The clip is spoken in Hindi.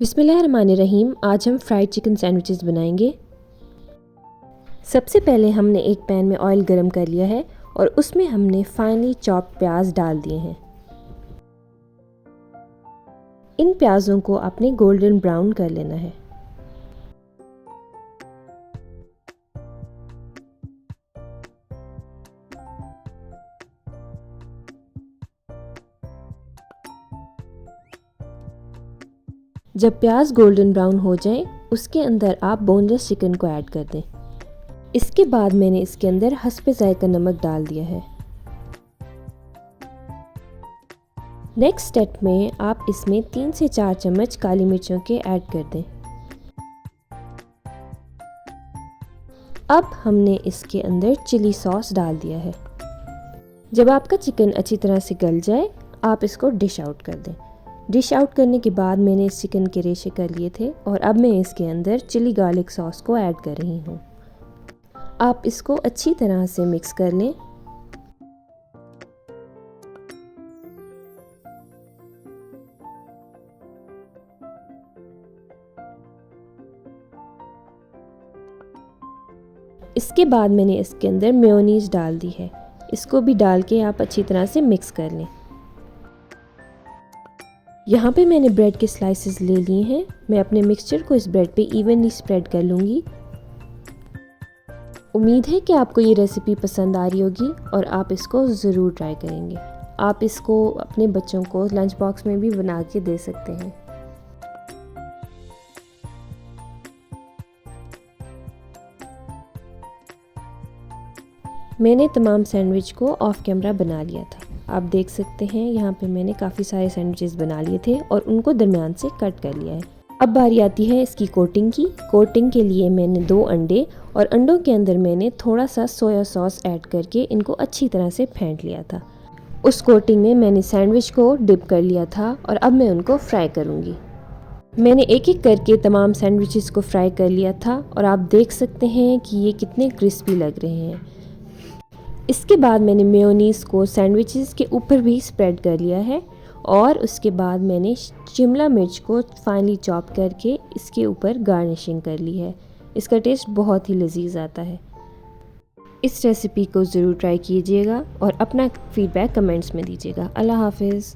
बिस्मिल्लाहिर्रहमानिर्रहीम। आज हम फ्राइड चिकन सैंडविचेस बनाएंगे। सबसे पहले हमने एक पैन में ऑयल गरम कर लिया है और उसमें हमने फाइनली चॉप्ड प्याज डाल दिए हैं। इन प्याज़ों को आपने गोल्डन ब्राउन कर लेना है। जब प्याज गोल्डन ब्राउन हो जाए उसके अंदर आप बोनलेस चिकन को ऐड कर दें। इसके बाद मैंने इसके अंदर हस्बे ज़ायका नमक डाल दिया है। नेक्स्ट स्टेप में आप इसमें 3 से 4 चम्मच काली मिर्चों के ऐड कर दें। अब हमने इसके अंदर चिली सॉस डाल दिया है। जब आपका चिकन अच्छी तरह से गल जाए आप इसको डिश आउट कर दें। डिश आउट करने के बाद मैंने इस चिकन के रेशे कर लिए थे और अब मैं इसके अंदर चिली गार्लिक सॉस को ऐड कर रही हूँ। आप इसको अच्छी तरह से मिक्स कर लें। इसके बाद मैंने इसके अंदर मेयोनीज डाल दी है। इसको भी डाल के आप अच्छी तरह से मिक्स कर लें। यहाँ पे मैंने ब्रेड के स्लाइसेस ले लिए हैं। मैं अपने मिक्सचर को इस ब्रेड पे इवनली स्प्रेड कर लूँगी। उम्मीद है कि आपको ये रेसिपी पसंद आ रही होगी और आप इसको ज़रूर ट्राई करेंगे। आप इसको अपने बच्चों को लंच बॉक्स में भी बना के दे सकते हैं। मैंने तमाम सैंडविच को ऑफ कैमरा बना लिया था। आप देख सकते हैं यहाँ पे मैंने काफ़ी सारे सैंडविचेस बना लिए थे और उनको दरमियान से कट कर लिया है। अब बारी आती है इसकी कोटिंग की। कोटिंग के लिए मैंने 2 अंडे और अंडों के अंदर मैंने थोड़ा सा सोया सॉस ऐड करके इनको अच्छी तरह से फेंट लिया था। उस कोटिंग में मैंने सैंडविच को डिप कर लिया था और अब मैं उनको फ्राई करूँगी। मैंने एक एक करके तमाम सैंडविचेस को फ्राई कर लिया था और आप देख सकते हैं कि ये कितने क्रिस्पी लग रहे हैं। इसके बाद मैंने मेयोनीज़ को सैंडविचेस के ऊपर भी स्प्रेड कर लिया है और उसके बाद मैंने शिमला मिर्च को फाइनली चॉप करके इसके ऊपर गार्निशिंग कर ली है। इसका टेस्ट बहुत ही लजीज आता है। इस रेसिपी को ज़रूर ट्राई कीजिएगा और अपना फीडबैक कमेंट्स में दीजिएगा। अल्लाह हाफिज़।